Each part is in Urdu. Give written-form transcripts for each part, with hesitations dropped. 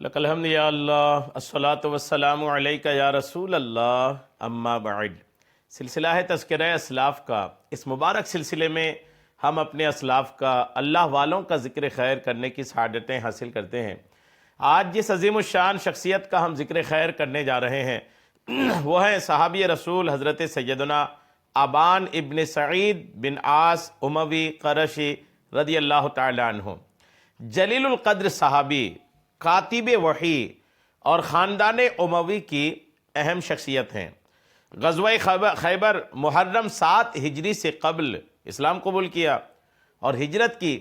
لک الحمد یا اللہ الصلاۃ والسلام علیک یا رسول اللہ اما بعد۔ سلسلہ ہے تذکرہ اسلاف کا۔ اس مبارک سلسلے میں ہم اپنے اسلاف کا، اللہ والوں کا ذکر خیر کرنے کی سعادتیں حاصل کرتے ہیں۔ آج جس عظیم الشان شخصیت کا ہم ذکر خیر کرنے جا رہے ہیں وہ ہیں صحابی رسول حضرت سیدنا ابان ابن سعید بن عاص اموی قرشی رضی اللہ تعالی عنہ، جلیل القدر صحابی، کاتب وحی اور خاندان اموی کی اہم شخصیت ہیں۔ غزوہ خیبر محرم 7 ہجری سے قبل اسلام قبول کیا اور ہجرت کی۔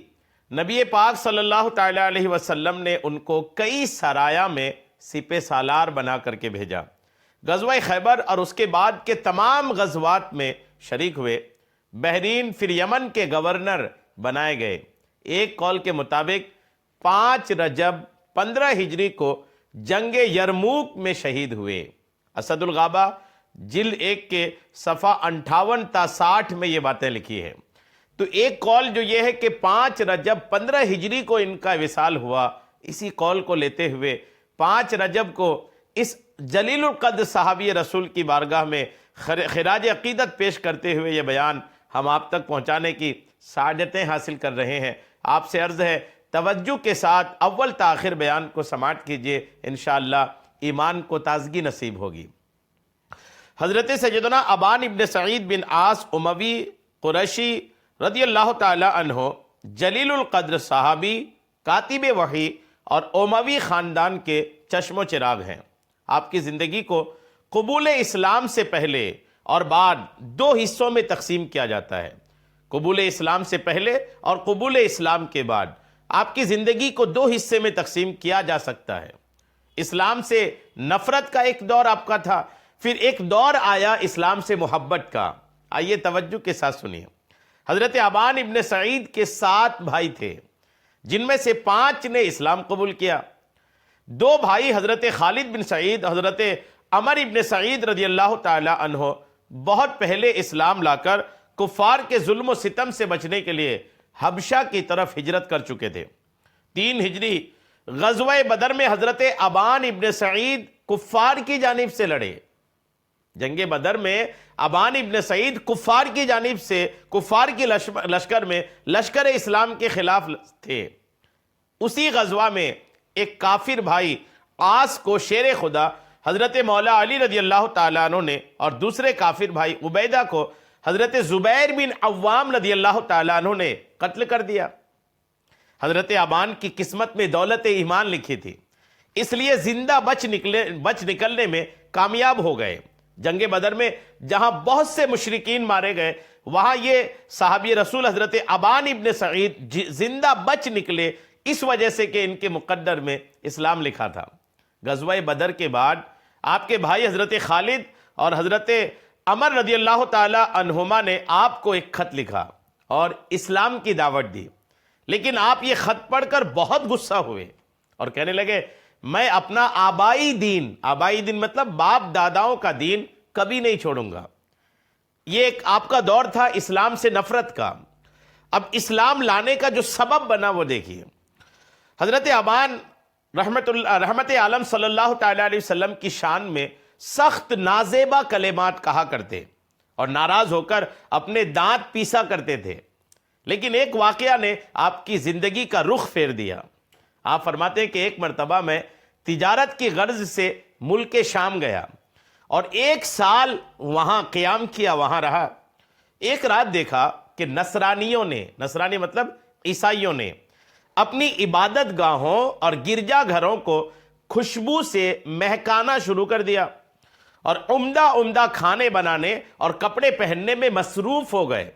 نبی پاک صلی اللہ تعالی علیہ وسلم نے ان کو کئی سرایا میں سپہ سالار بنا کر کے بھیجا۔ غزوہ خیبر اور اس کے بعد کے تمام غزوات میں شریک ہوئے۔ بحرین پھر یمن کے گورنر بنائے گئے۔ ایک قول کے مطابق 5 رجب 15 ہجری کو جنگ یرموک میں شہید ہوئے۔ اسد الغابہ جلد 1 کے صفحہ 58 تا 60 میں یہ باتیں لکھی ہیں۔ تو ایک قول جو یہ ہے کہ 5 رجب 15 ہجری کو ان کا وصال ہوا، اسی قول کو لیتے ہوئے 5 رجب کو اس جلیل القدر صحابی رسول کی بارگاہ میں خراج عقیدت پیش کرتے ہوئے یہ بیان ہم آپ تک پہنچانے کی سعادتیں حاصل کر رہے ہیں۔ آپ سے عرض ہے توجہ کے ساتھ اول تاخیر بیان کو سماعت کیجئے، انشاءاللہ ایمان کو تازگی نصیب ہوگی۔ حضرت سیدنا ابان ابن سعید بن عاص اموی قریشی رضی اللہ تعالی عنہ جلیل القدر صحابی، کاتب وحی اور اموی خاندان کے چشم و چراغ ہیں۔ آپ کی زندگی کو قبول اسلام سے پہلے اور بعد 2 حصوں میں تقسیم کیا جاتا ہے۔ قبول اسلام سے پہلے اور قبول اسلام کے بعد آپ کی زندگی کو 2 حصے میں تقسیم کیا جا سکتا ہے۔ اسلام سے نفرت کا ایک دور آپ کا تھا، پھر ایک دور آیا اسلام سے محبت کا۔ آئیے توجہ کے ساتھ سنیے۔ حضرت ابان ابن سعید کے 7 بھائی تھے، جن میں سے 5 نے اسلام قبول کیا۔ 2 بھائی حضرت خالد بن سعید، حضرت عمر ابن سعید رضی اللہ تعالی عنہ بہت پہلے اسلام لا کر کفار کے ظلم و ستم سے بچنے کے لیے حبشہ کی طرف ہجرت کر چکے تھے۔ 3 ہجری غزوہ بدر میں حضرت ابان ابن سعید کفار کی جانب سے لڑے۔ جنگ بدر میں ابان ابن سعید کفار کی جانب سے، کفار کی لشکر میں لشکر اسلام کے خلاف تھے۔ اسی غزوہ میں ایک کافر بھائی عاص کو شیر خدا حضرت مولا علی رضی اللہ تعالیٰ عنہ نے اور دوسرے کافر بھائی عبیدہ کو حضرت زبیر بن عوام رضی اللہ تعالیٰ عنہ نے قتل کر دیا۔ حضرت ابان کی قسمت میں دولت ایمان لکھی تھی، اس لیے زندہ بچ نکلنے میں کامیاب ہو گئے۔ جنگ بدر میں جہاں بہت سے مشرکین مارے گئے، وہاں یہ صحابی رسول حضرت ابان ابن سعید زندہ بچ نکلے، اس وجہ سے کہ ان کے مقدر میں اسلام لکھا تھا۔ غزوہ بدر کے بعد آپ کے بھائی حضرت خالد اور حضرت عمر رضی اللہ تعالی عنہما نے آپ کو ایک خط لکھا اور اسلام کی دعوت دی، لیکن آپ یہ خط پڑھ کر بہت غصہ ہوئے اور کہنے لگے میں اپنا آبائی دین مطلب باپ داداؤں کا دین کبھی نہیں چھوڑوں گا۔ یہ ایک آپ کا دور تھا اسلام سے نفرت کا۔ اب اسلام لانے کا جو سبب بنا وہ دیکھیے۔ حضرت ابان رحمت عالم صلی اللہ تعالی علیہ وسلم کی شان میں سخت نازیبا کلمات کہا کرتے اور ناراض ہو کر اپنے دانت پیسا کرتے تھے، لیکن ایک واقعہ نے آپ کی زندگی کا رخ پھیر دیا۔ آپ فرماتے ہیں کہ ایک مرتبہ میں تجارت کی غرض سے ملک شام گیا اور 1 سال وہاں قیام کیا، وہاں رہا۔ ایک رات دیکھا کہ نصرانی مطلب عیسائیوں نے اپنی عبادت گاہوں اور گرجا گھروں کو خوشبو سے مہکانا شروع کر دیا اور عمدہ کھانے بنانے اور کپڑے پہننے میں مصروف ہو گئے۔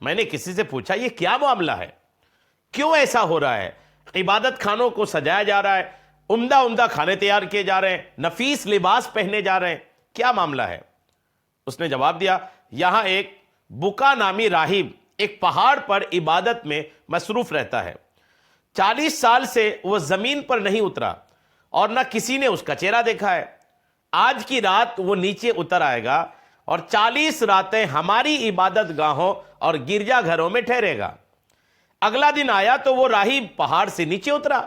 میں نے کسی سے پوچھا یہ کیا معاملہ ہے، کیوں ایسا ہو رہا ہے؟ عبادت خانوں کو سجایا جا رہا ہے، عمدہ کھانے تیار کیے جا رہے ہیں، نفیس لباس پہنے جا رہے ہیں، کیا معاملہ ہے؟ اس نے جواب دیا یہاں ایک بکا نامی راہب ایک پہاڑ پر عبادت میں مصروف رہتا ہے۔ 40 سال سے وہ زمین پر نہیں اترا اور نہ کسی نے اس کا چہرہ دیکھا ہے۔ آج کی رات وہ نیچے اتر آئے گا اور 40 راتیں ہماری عبادت گاہوں اور گرجا گھروں میں ٹھہرے گا۔ اگلا دن آیا تو وہ راہب پہاڑ سے نیچے اترا،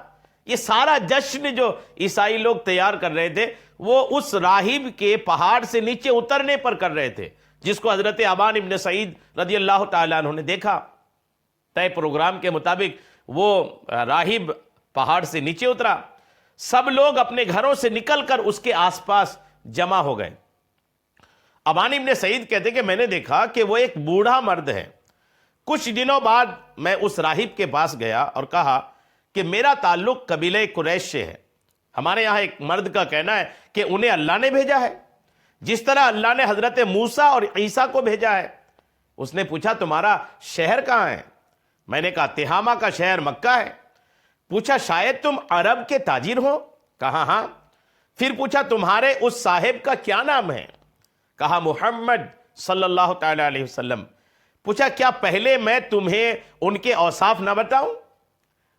یہ سارا جشن جو عیسائی لوگ تیار کر رہے تھے وہ اس راہب کے پہاڑ سے نیچے اترنے پر کر رہے تھے، جس کو حضرت ابان ابن سعید رضی اللہ تعالیٰ عنہ نے دیکھا۔ طے پروگرام کے مطابق وہ راہب پہاڑ سے نیچے اترا، سب لوگ اپنے گھروں سے نکل کر اس کے آس پاس جمع ہو گئے۔ ابان ابن سعید کہتے کہ میں نے دیکھا کہ وہ ایک بوڑھا مرد ہے۔ کچھ دنوں بعد میں اس راہب کے پاس گیا اور کہا کہ میرا تعلق قبیلہ قریش سے ہے، ہمارے یہاں ایک مرد کا کہنا ہے کہ انہیں اللہ نے بھیجا ہے، جس طرح اللہ نے حضرت موسیٰ اور عیسیٰ کو بھیجا ہے۔ اس نے پوچھا تمہارا شہر کہاں ہے؟ میں نے کہا تہامہ کا شہر مکہ ہے۔ پوچھا شاید تم عرب کے تاجر ہو؟ کہا ہاں۔ پھر پوچھا تمہارے اس صاحب کا کیا نام ہے؟ کہا محمد صلی اللہ تعالی علیہ وسلم۔ پوچھا کیا پہلے میں تمہیں ان کے اوصاف نہ بتاؤں؟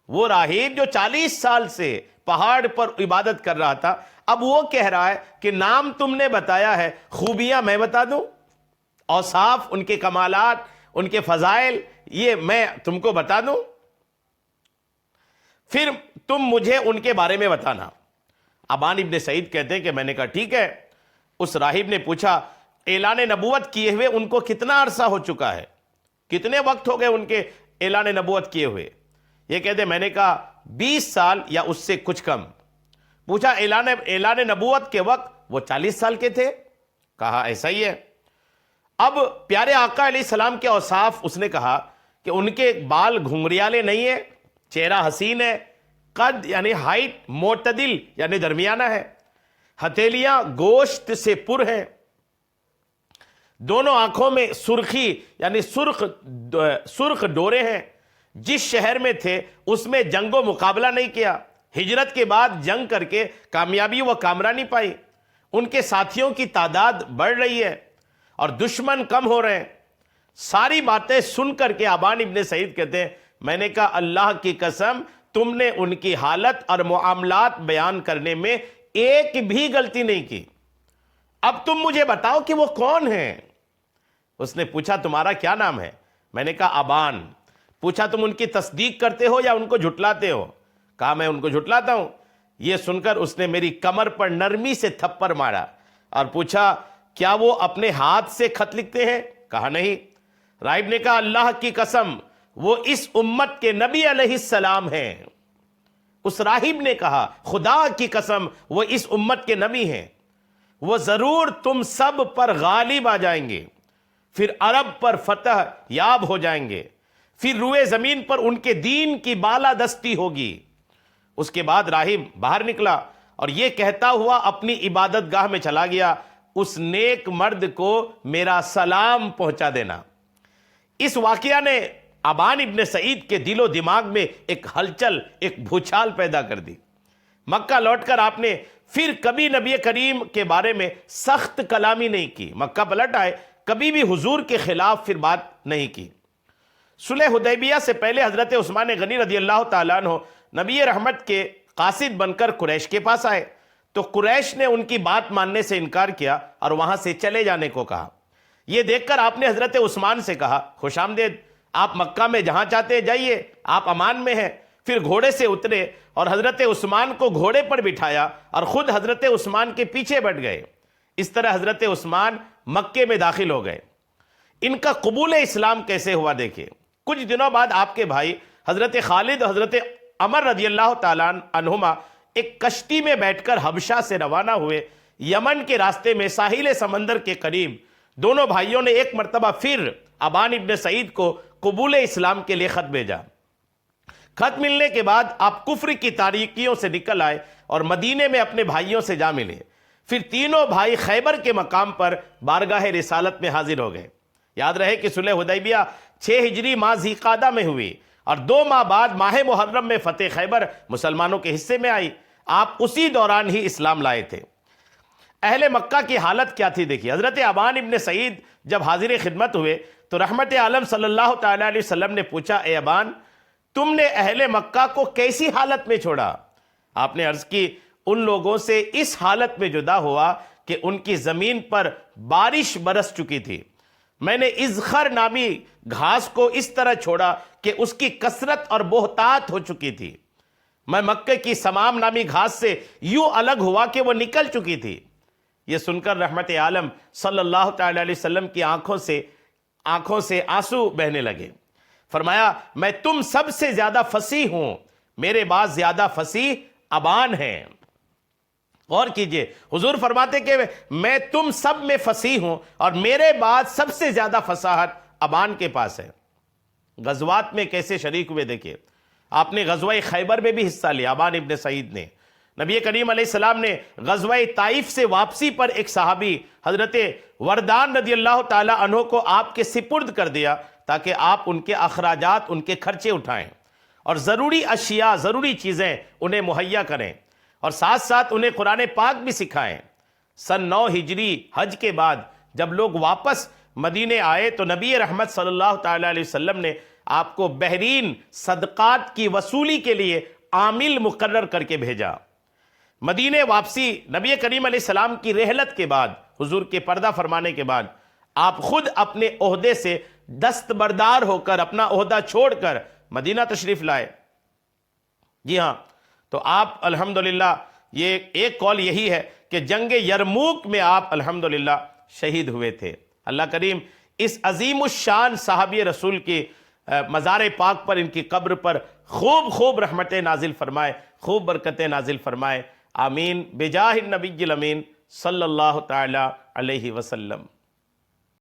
وہ راہب جو 40 سال سے پہاڑ پر عبادت کر رہا تھا، اب وہ کہہ رہا ہے کہ نام تم نے بتایا ہے، خوبیاں میں بتا دوں؟ اوصاف، ان کے کمالات، ان کے فضائل، یہ میں تم کو بتا دوں؟ پھر تم مجھے ان کے بارے میں بتانا۔ ابان ابن سعید کہتے ہیں کہ میں نے کہا ٹھیک ہے۔ اس راہب نے پوچھا اعلان نبوت کیے ہوئے ان کو کتنا عرصہ ہو چکا ہے؟ کتنے وقت ہو گئے ان کے اعلان نبوت کیے ہوئے؟ یہ کہتے میں نے کہا 20 سال یا اس سے کچھ کم۔ پوچھا اعلان نبوت کے وقت وہ 40 سال کے تھے؟ کہا ایسا ہی ہے۔ اب پیارے آقا علیہ السلام کے اوصاف اس نے کہا کہ ان کے بال گھنگریالے نہیں ہیں، چہرہ حسین ہے، قد یعنی ہائٹ معتدل یعنی درمیانہ ہے، ہتھیلیاں گوشت سے پر ہیں، دونوں آنکھوں میں سرخی یعنی سرخ ڈورے ہیں۔ جس شہر میں تھے اس میں جنگ و مقابلہ نہیں کیا، ہجرت کے بعد جنگ کر کے کامیابی و کامرانی پائی، ان کے ساتھیوں کی تعداد بڑھ رہی ہے اور دشمن کم ہو رہے ہیں۔ ساری باتیں سن کر کے ابان ابن سعید کہتے ہیں میں نے کہا اللہ کی قسم تم نے ان کی حالت اور معاملات بیان کرنے میں ایک بھی غلطی نہیں کی، اب تم مجھے بتاؤ کہ وہ کون ہیں؟ اس نے پوچھا تمہارا کیا نام ہے؟ میں نے کہا ابان۔ پوچھا تم ان کی تصدیق کرتے ہو یا ان کو جھٹلاتے ہو؟ کہا میں ان کو جھٹلاتا ہوں۔ یہ سن کر اس نے میری کمر پر نرمی سے تھپڑ مارا اور پوچھا کیا وہ اپنے ہاتھ سے خط لکھتے ہیں؟ کہا نہیں۔ راہب نے کہا اللہ کی قسم وہ اس امت کے نبی علیہ السلام ہیں۔ اس راہب نے کہا خدا کی قسم وہ اس امت کے نبی ہیں، وہ ضرور تم سب پر غالب آ جائیں گے، پھر عرب پر فتح یاب ہو جائیں گے، پھر روئے زمین پر ان کے دین کی بالادستی ہوگی۔ اس کے بعد راہب باہر نکلا اور یہ کہتا ہوا اپنی عبادت گاہ میں چلا گیا اس نیک مرد کو میرا سلام پہنچا دینا۔ اس واقعہ نے ابان ابن سعید کے دل و دماغ میں ایک ہلچل، ایک بھوچال پیدا کر دی۔ مکہ لوٹ کر آپ نے پھر کبھی نبی کریم کے بارے میں سخت کلامی نہیں کی، مکہ پلٹ آئے، کبھی بھی حضور کے خلاف پھر بات نہیں کی۔ صلح حدیبیہ سے پہلے حضرت عثمان غنی رضی اللہ تعالیٰ عنہ نبی رحمت کے قاصد بن کر قریش کے پاس آئے تو قریش نے ان کی بات ماننے سے انکار کیا اور وہاں سے چلے جانے کو کہا۔ یہ دیکھ کر آپ نے حضرت عثمان سے کہا خوش آمدید، آپ مکہ میں جہاں چاہتے ہیں جائیے، آپ امان میں ہیں۔ پھر گھوڑے سے اترے اور حضرت عثمان کو گھوڑے پر بٹھایا اور خود حضرت عثمان کے پیچھے بیٹھ گئے۔ اس طرح حضرت عثمان مکے میں داخل ہو گئے۔ ان کا قبول اسلام کیسے ہوا دیکھیں۔ کچھ دنوں بعد آپ کے بھائی حضرت خالد اور حضرت عمر رضی اللہ تعالیٰ عنہما ایک کشتی میں بیٹھ کر حبشہ سے روانہ ہوئے۔ یمن کے راستے میں ساحل سمندر کے قریب دونوں بھائیوں نے ایک مرتبہ پھر ابان ابن سعید کو قبول اسلام کے لیے خط بھیجا۔ خط ملنے کے بعد آپ کفر کی تاریکیوں سے نکل آئے اور مدینے میں اپنے بھائیوں سے جا ملے۔ پھر تینوں بھائی خیبر کے مقام پر بارگاہ رسالت میں حاضر ہو گئے۔ یاد رہے کہ صلح حدیبیہ 6 ہجری ماہ ذی قعدہ میں ہوئی اور 2 ماہ بعد ماہ محرم میں فتح خیبر مسلمانوں کے حصے میں آئی۔ آپ اسی دوران ہی اسلام لائے تھے۔ اہل مکہ کی حالت کیا تھی دیکھیے۔ حضرت ابان ابن سعید جب حاضر خدمت ہوئے تو رحمت عالم صلی اللہ تعالیٰ علیہ وسلم نے پوچھا اے ابان تم نے اہل مکہ کو کیسی حالت میں چھوڑا؟ آپ نے عرض کی ان لوگوں سے اس حالت میں جدا ہوا کہ ان کی زمین پر بارش برس چکی تھی۔ میں نے ازخر نامی گھاس کو اس طرح چھوڑا کہ اس کی کثرت اور بہتات ہو چکی تھی۔ میں مکے کی سمام نامی گھاس سے یوں الگ ہوا کہ وہ نکل چکی تھی۔ یہ سن کر رحمت عالم صلی اللہ تعالی علیہ وسلم کی آنکھوں سے آنسو بہنے لگے۔ فرمایا میں تم سب سے زیادہ فصیح ہوں، میرے بعد زیادہ فصیح ابان ہیں۔ غور کیجئے، حضور فرماتے کہ میں تم سب میں فصیح ہوں اور میرے بعد سب سے زیادہ فصاحت ابان کے پاس ہے۔ غزوات میں کیسے شریک ہوئے دیکھیں، آپ نے غزوہ خیبر میں بھی حصہ لیا، ابان ابن سعید نے۔ نبی کریم علیہ السلام نے غزوہ طائف سے واپسی پر ایک صحابی حضرت وردان رضی اللہ تعالی عنہ کو آپ کے سپرد کر دیا تاکہ آپ ان کے اخراجات، ان کے خرچے اٹھائیں اور ضروری اشیاء، ضروری چیزیں انہیں مہیا کریں، اور ساتھ ساتھ انہیں قرآن پاک بھی سکھائیں۔ سن 9 ہجری حج کے بعد جب لوگ واپس مدینے آئے تو نبی رحمت صلی اللہ تعالی علیہ وسلم نے آپ کو بحرین صدقات کی وصولی کے لیے عامل مقرر کر کے بھیجا۔ مدینے واپسی نبی کریم علیہ السلام کی رحلت کے بعد، حضور کے پردہ فرمانے کے بعد، آپ خود اپنے عہدے سے دستبردار ہو کر، اپنا عہدہ چھوڑ کر مدینہ تشریف لائے۔ جی ہاں، تو آپ الحمدللہ، یہ ایک قول یہی ہے کہ جنگ یرموک میں آپ الحمدللہ شہید ہوئے تھے۔ اللہ کریم اس عظیم الشان صحابی رسول کی مزار پاک پر، ان کی قبر پر خوب رحمتیں نازل فرمائے، خوب برکتیں نازل فرمائے، آمین، بجاہ النبی الامین صلی اللہ تعالی علیہ وسلم۔